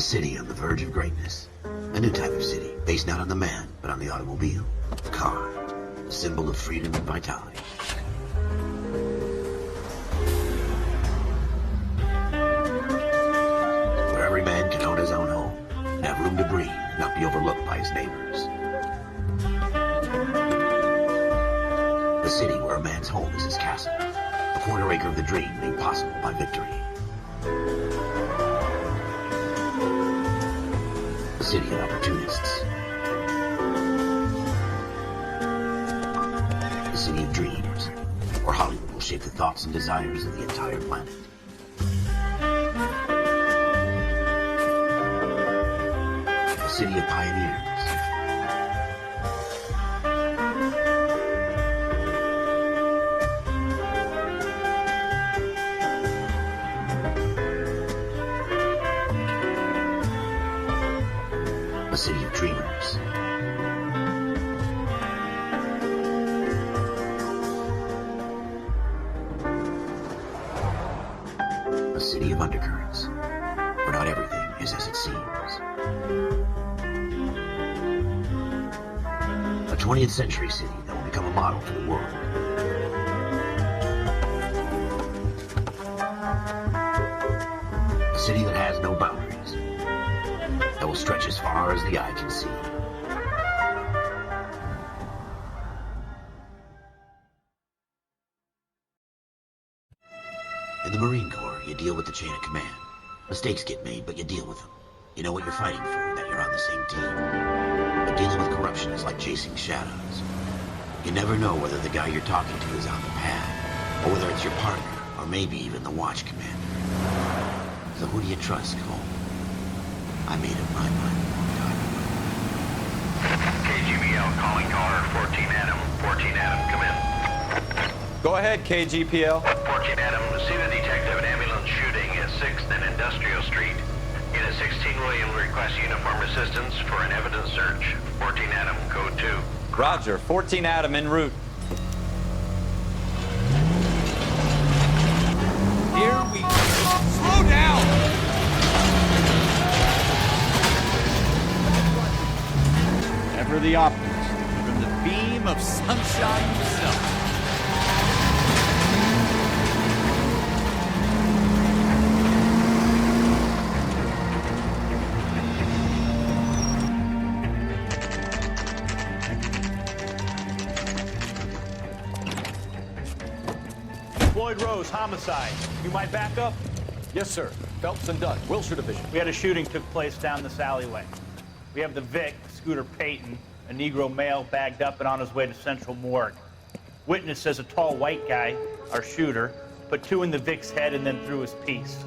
A city on the verge of greatness. A new type of city, based not on the man, but on the automobile. The car. A symbol of freedom and vitality. Where every man can own his own home, and have room to breathe, and not be overlooked by his neighbors. A city where a man's home is his castle. A quarter acre of the dream made possible by victory. A city of opportunists. A city of dreams, where Hollywood will shape the thoughts and desires of the entire planet. A city of pioneers. A city of dreamers. A city of undercurrents, where not everything is as it seems. A 20th century city that will become a model for the world. A city that has no boundaries, that will stretch as far as the eye can see. In the Marine Corps, you deal with the chain of command. Mistakes get made, but you deal with them. You know what you're fighting for, that you're on the same team. But dealing with corruption is like chasing shadows. You never know whether the guy you're talking to is on the pad, or whether it's your partner, or maybe even the watch commander. So who do you trust, Cole? I made up my mind a long time ago. KGPL calling caller 14 Adam. 14 Adam, come in. Go ahead, KGPL. 14 Adam, see the detective an ambulance shooting at 6th and Industrial Street. Unit 16 William requests uniform assistance for an evidence search. 14 Adam, code 2. Roger, 14 Adam en route. Here we go. Slow down! Ever the optimist, from the beam of sunshine himself. Floyd Rose, homicide. You might back up? Yes, sir. Phelps and Dunn, Wilshire Division. We had a shooting took place down this alleyway. We have the Vic, Scooter Payton, a Negro male bagged up and on his way to Central Morgue. Witness says a tall white guy, our shooter, put 2 in the Vic's head and then threw his piece.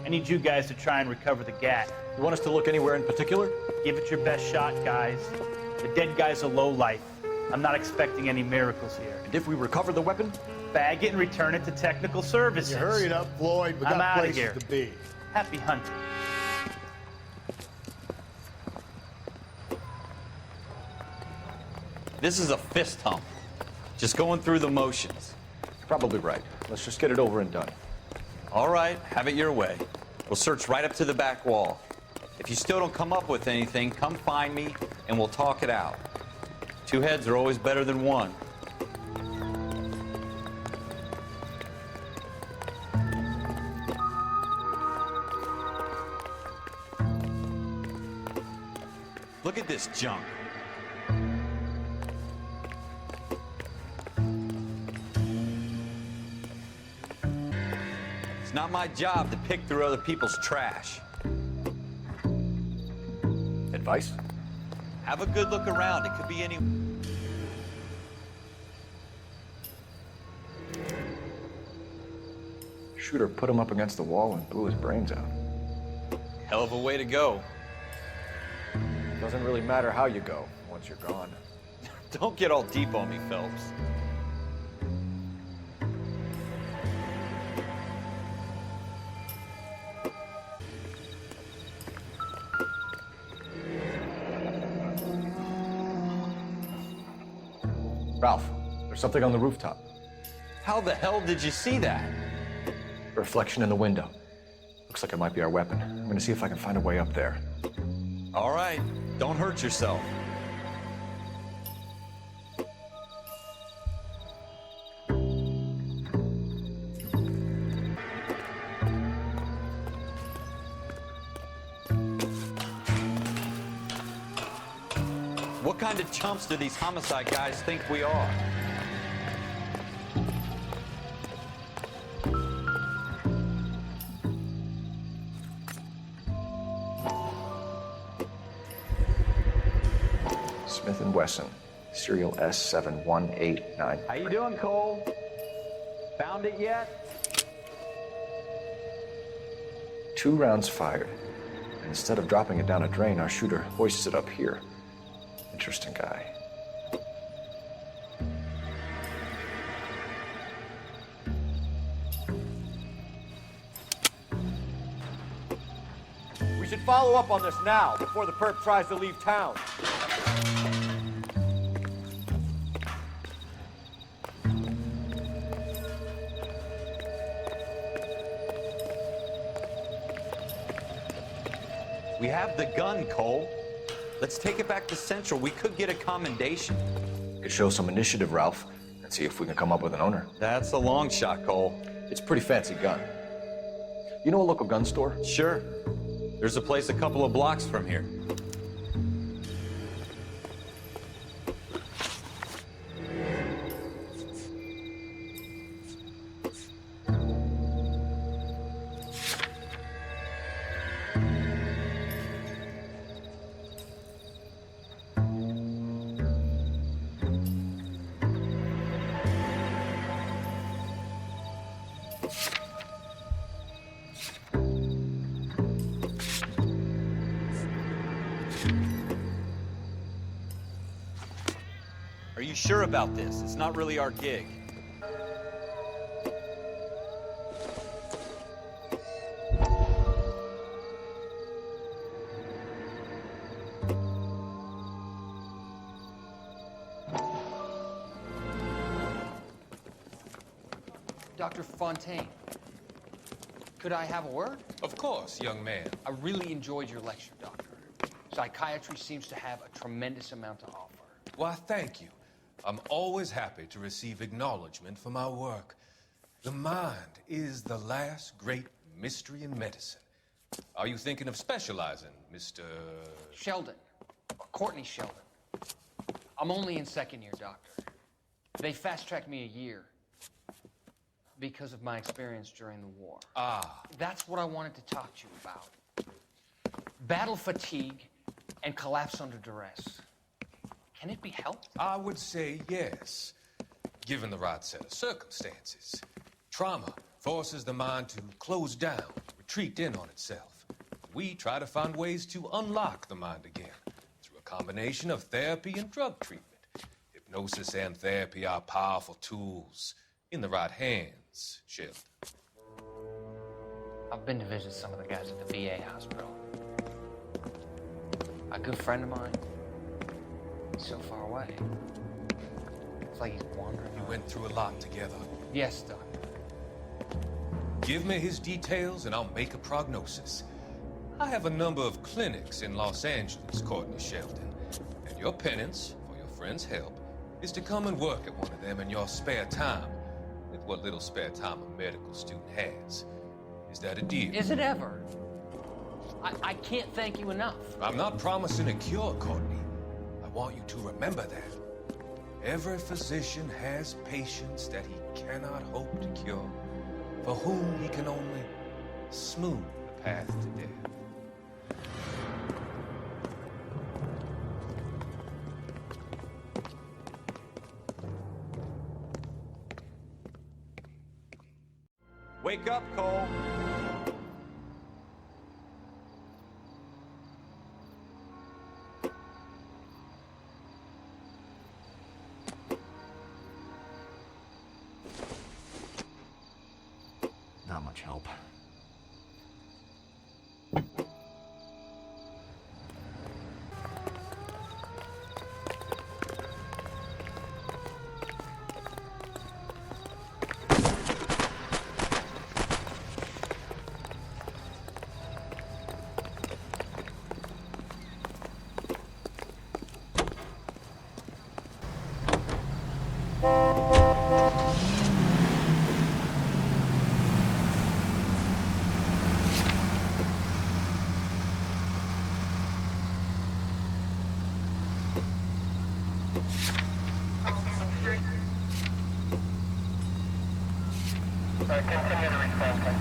I need you guys to try and recover the gat. You want us to look anywhere in particular? Give it your best shot, guys. The dead guy's a lowlife. I'm not expecting any miracles here. And if we recover the weapon? Bag it and return it to technical services. You hurry it up, Floyd. We I'm got outta places here. to be. Happy hunting. This is a fist hump. Just going through the motions. Probably right. Let's just get it over and done. All right, have it your way. We'll search right up to the back wall. If you still don't come up with anything, come find me and we'll talk it out. 2 heads are always better than 1. Look at this junk. It's not my job to pick through other people's trash. Advice? Have a good look around. It could be any... Shooter put him up against the wall and blew his brains out. Hell of a way to go. Doesn't really matter how you go once you're gone. Don't get all deep on me, Phelps. Ralph, there's something on the rooftop. How the hell did you see that? Reflection in the window. Looks Looks like it might be our weapon. I'm gonna see if I can find a way up there. All right, don't hurt yourself. What kind of chumps do these homicide guys think we are? Smith & Wesson, serial S7189. How you doing, Cole? Found it yet? 2 rounds fired. And instead of dropping it down a drain, our shooter hoists it up here. Interesting guy. We should follow up on this now, before the perp tries to leave town. We have the gun, Cole. Let's take it back to Central. We could get a commendation. Could show some initiative, Ralph, and see if we can come up with an owner. That's a long shot, Cole. It's a pretty fancy gun. You know a local gun store? Sure. There's a place a couple of blocks from here. Are you sure about this? It's not really our gig. Dr. Fontaine, could I have a word? Of course, young man. I really enjoyed your lecture, Doctor. Psychiatry seems to have a tremendous amount to offer. Why, thank you. I'm always happy to receive acknowledgement for my work. The mind is the last great mystery in medicine. Are you thinking of specializing, Mr. Sheldon, Courtney Sheldon. I'm only in second year, Doctor. They fast-tracked me a year because of my experience during the war. Ah. That's what I wanted to talk to you about. Battle fatigue and collapse under duress. Can it be helped? I would say yes, given the right set of circumstances. Trauma forces the mind to close down, retreat in on itself. We try to find ways to unlock the mind again through a combination of therapy and drug treatment. Hypnosis and therapy are powerful tools in the right hands, Sheldon. I've been to visit some of the guys at the VA hospital. A good friend of mine, he's so far away. It's like he's wandering. You went through a lot together. Yes, Doctor. Give me his details and I'll make a prognosis. I have a number of clinics in Los Angeles, Courtney Sheldon, and your penance, for your friend's help, is to come and work at one of them in your spare time, with what little spare time a medical student has. Is that a deal? Is it ever? I can't thank you enough. I'm not promising a cure, Courtney. I want you to remember that. Every physician has patients that he cannot hope to cure, for whom he can only smooth the path to death. Wake up, Cole. Not much help. Continue to respond.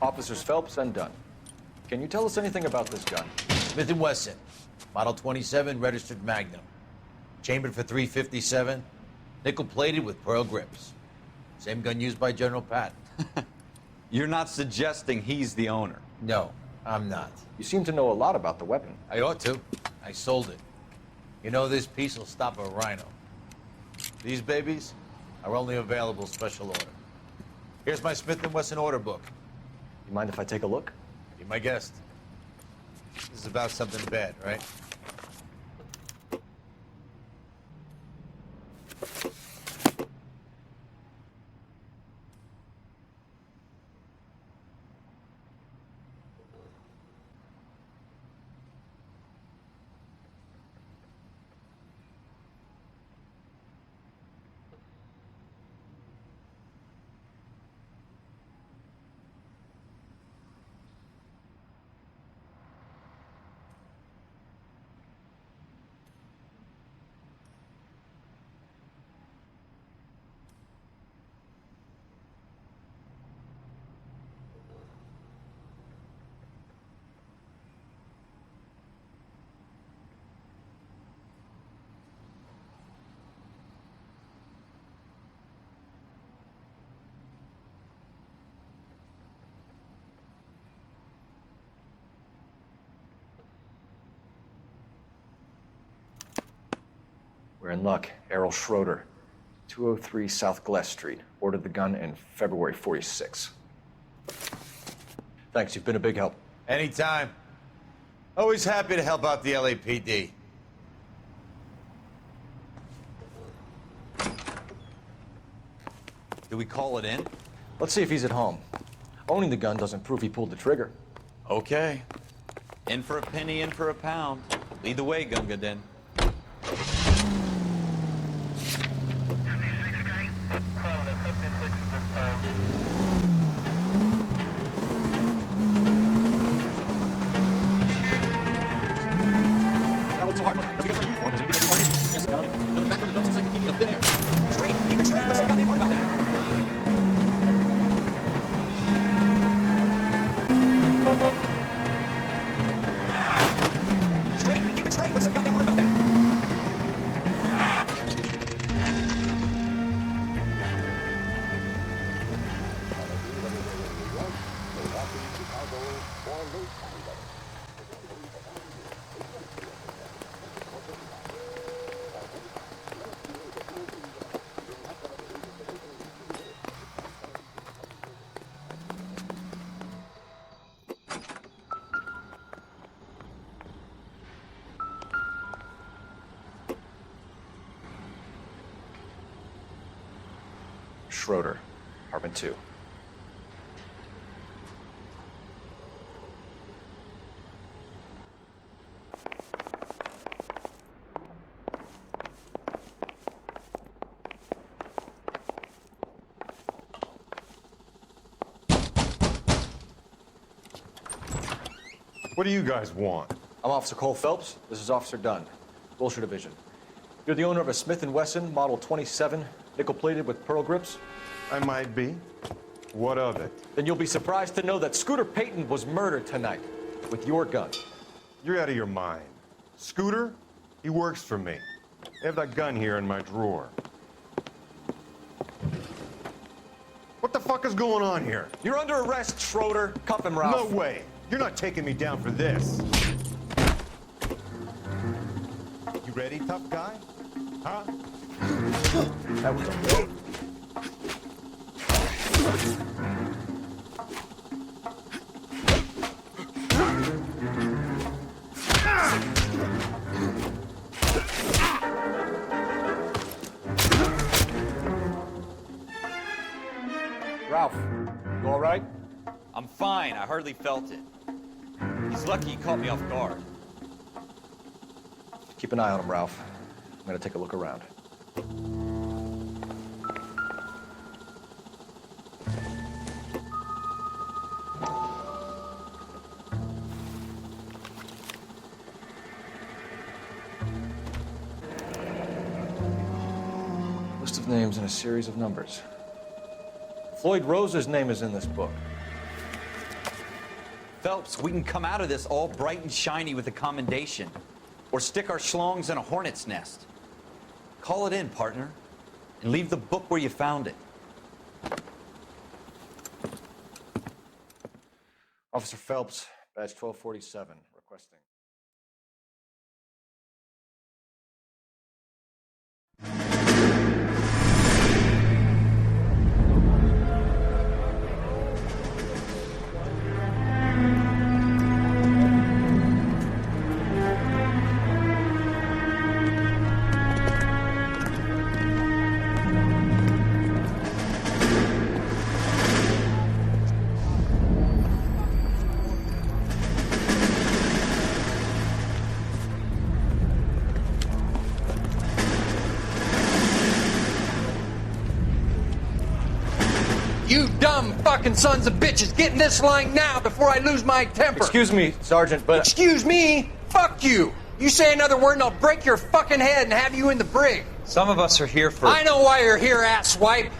Officers Phelps and Dunn. Can you tell us anything about this gun? Smith & Wesson, Model 27, registered Magnum. Chambered for .357, nickel-plated with pearl grips. Same gun used by General Patton. You're not suggesting he's the owner? No, I'm not. You seem to know a lot about the weapon. I ought to. I sold it. You know, this piece will stop a rhino. These babies are only available special order. Here's my Smith & Wesson order book. You mind if I take a look? Be my guest. This is about something bad, right? We're in luck. Errol Schroeder, 203 South Glass Street. Ordered the gun in February '46. Thanks, you've been a big help. Anytime. Always happy to help out the LAPD. Do we call it in? Let's see if he's at home. Owning the gun doesn't prove he pulled the trigger. Okay. In for a penny, in for a pound. Lead the way, Gunga Din. Schroeder, apartment 2. What do you guys want? I'm Officer Cole Phelps. This is Officer Dunn, Wilshire Division. You're the owner of a Smith & Wesson Model 27, nickel-plated with pearl grips? I might be. What of it? Then you'll be surprised to know that Scooter Payton was murdered tonight with your gun. You're out of your mind. Scooter? He works for me. I have that gun here in my drawer. fuck is going on here? You're under arrest, Schroeder. Cuff him, Ralph. No way. You're not taking me down for this. You ready, tough guy? Huh? That was okay. Ralph, you all right? I'm fine. I hardly felt it. He's lucky he caught me off guard. Keep an eye on him, Ralph. I'm gonna take a look around. List of names and a series of numbers. Floyd Rose's name is in this book. Phelps, we can come out of this all bright and shiny with a commendation. Or stick our schlongs in a hornet's nest. Call it in, partner. And leave the book where you found it. Officer Phelps, badge 1247, requesting. You dumb fucking sons of bitches, get in this line now before I lose my temper. Excuse me, Sergeant, but... Excuse me? Fuck you. You say another word and I'll break your fucking head and have you in the brig. Some of us are here for... I know why you're here, asswipe.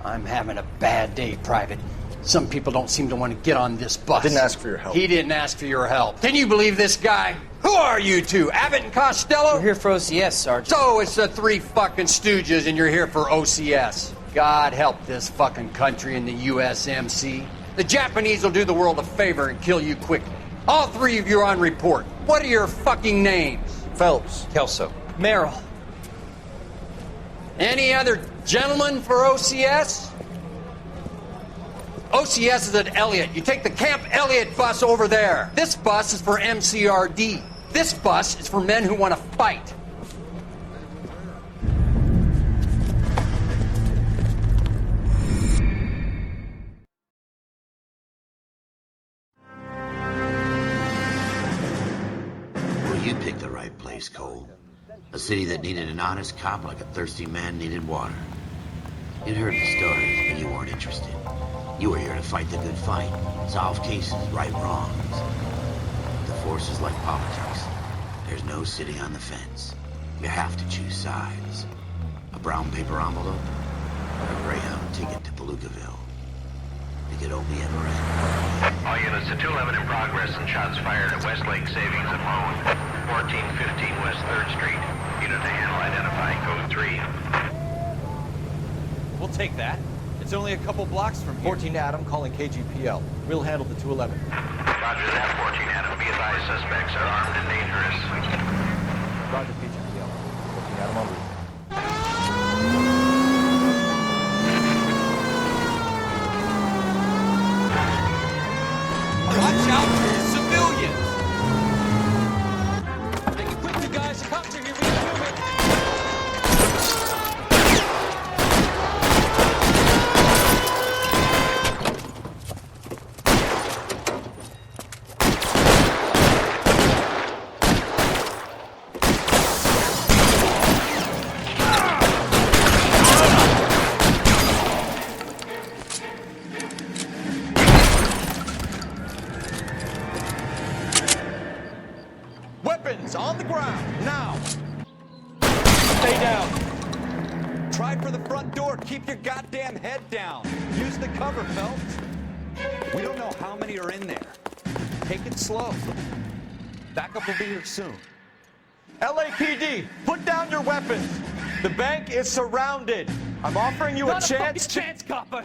I'm having a bad day, Private. Some people don't seem to want to get on this bus. Didn't ask for your help. He didn't ask for your help. Can you believe this guy? Who are you two? Abbott and Costello? We're here for OCS, Sergeant. So it's the three fucking stooges and you're here for OCS. God help this fucking country and the USMC. The Japanese will do the world a favor and kill you quickly. All three of you are on report. What are your fucking names? Phelps. Kelso. Merrill. Any other gentlemen for OCS? OCS is at Elliott. You take the Camp Elliott bus over there. This bus is for MCRD. This bus is for men who want to fight. Well, you picked the right place, Cole. A city that needed an honest cop like a thirsty man needed water. You'd heard the stories, but you weren't interested. You were here to fight the good fight, solve cases, right wrongs. The force is like politics. There's no city on the fence. You have to choose sides. A brown paper envelope, or a Greyhound ticket to Palookaville. It could only ever end. All units to 211 in progress and shots fired at Westlake Savings and Loan, 1415 West 3rd Street. Unit to handle identifying code 3. We'll take that. It's only a couple blocks from here. 14 Adam calling KGPL. We'll handle the 211. Roger that, 14 Adam. Be advised, suspects are armed and dangerous. Roger, KGPL. 14 Adam on route. Watch out for the civilians! Make it quick, you guys. The cops are here. We gotta move it. Weapons on the ground, now! Stay down. Try for the front door. Keep your goddamn head down. Use the cover, Phelps. We don't know how many are in there. Take it slow. Backup will be here soon. LAPD, put down your weapons. The bank is surrounded. I'm offering you a chance to... chance, copper.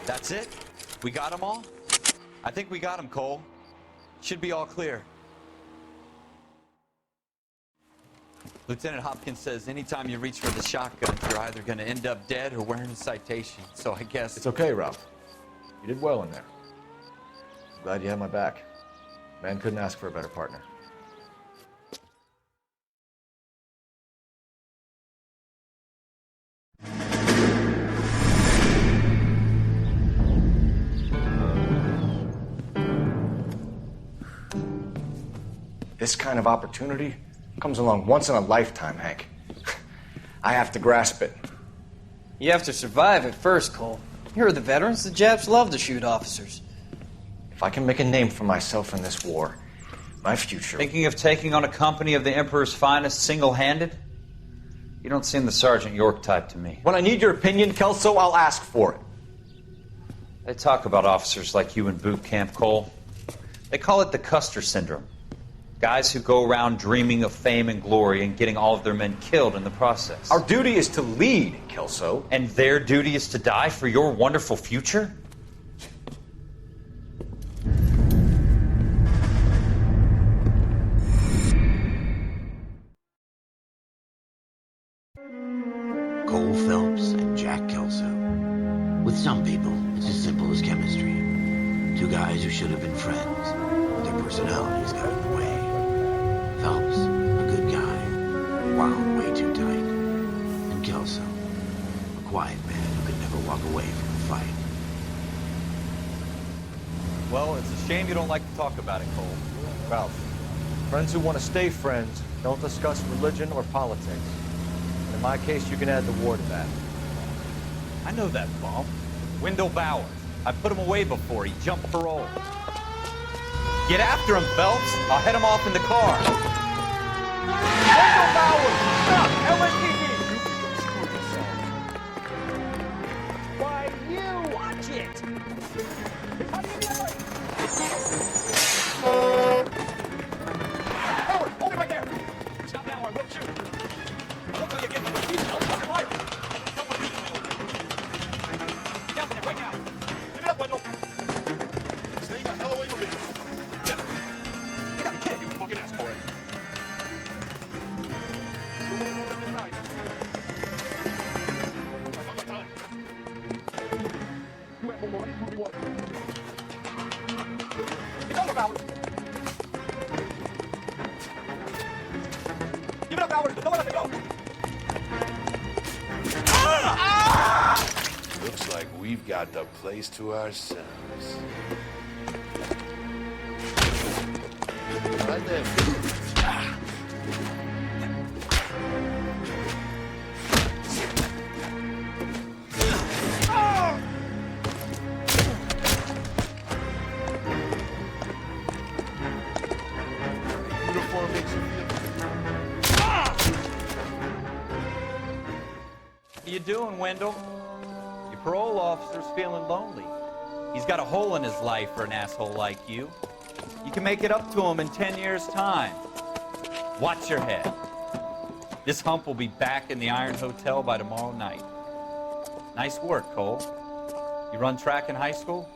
That's it? We got them all? I think we got them, Cole. Should be all clear. Lieutenant Hopkins says anytime you reach for the shotgun, you're either going to end up dead or wearing a citation. So I guess... It's okay, Ralph. You did well in there. I'm glad you had my back. Man couldn't ask for a better partner. This kind of opportunity comes along once in a lifetime, Hank. I have to grasp it. You have to survive it first, Cole. Here are the veterans. The Japs love to shoot officers. If I can make a name for myself in this war, my future... Thinking of taking on a company of the Emperor's finest single-handed? You don't seem the Sergeant York type to me. When I need your opinion, Kelso, I'll ask for it. They talk about officers like you in boot camp, Cole. They call it the Custer Syndrome. Guys who go around dreaming of fame and glory and getting all of their men killed in the process. Our duty is to lead, Kelso. And their duty is to die for your wonderful future? Cole Phelps and Jack Kelso. With some people, it's as simple as chemistry. Two guys who should have been friends, but their personalities got in the way. Phelps, a good guy, wound way too tight. And Kelso, a quiet man who could never walk away from a fight. Well, it's a shame you don't like to talk about it, Cole. Ralph, friends who want to stay friends don't discuss religion or politics. And in my case, you can add the war to that. I know that bum. Wendell Bowers. I put him away before. He jumped parole. Get after him, Phelps. I'll head him off in the car. Wendell Bowers! Stop! LAPD! Why, you watch it. How do you do it? Howard, hold it right there. Stop now, I will shoot. Look till you get to the feet. I'll fucking fire. Down there, right now. Give it up, Wendell. Stay the hell away from me. Get up. Get up, kid, you fucking ass for it. It's over, Bowers. Give it up, Bowers. Don't let it go. Looks like we've got the place to ourselves. Right there. Uniform makes you feel... How you doing, Wendell? Your parole officer's feeling lonely. He's got a hole in his life for an asshole like you. You can make it up to him in 10 years' time. Watch your head. This hump will be back in the Iron Hotel by tomorrow night. Nice work, Cole. You run track in high school?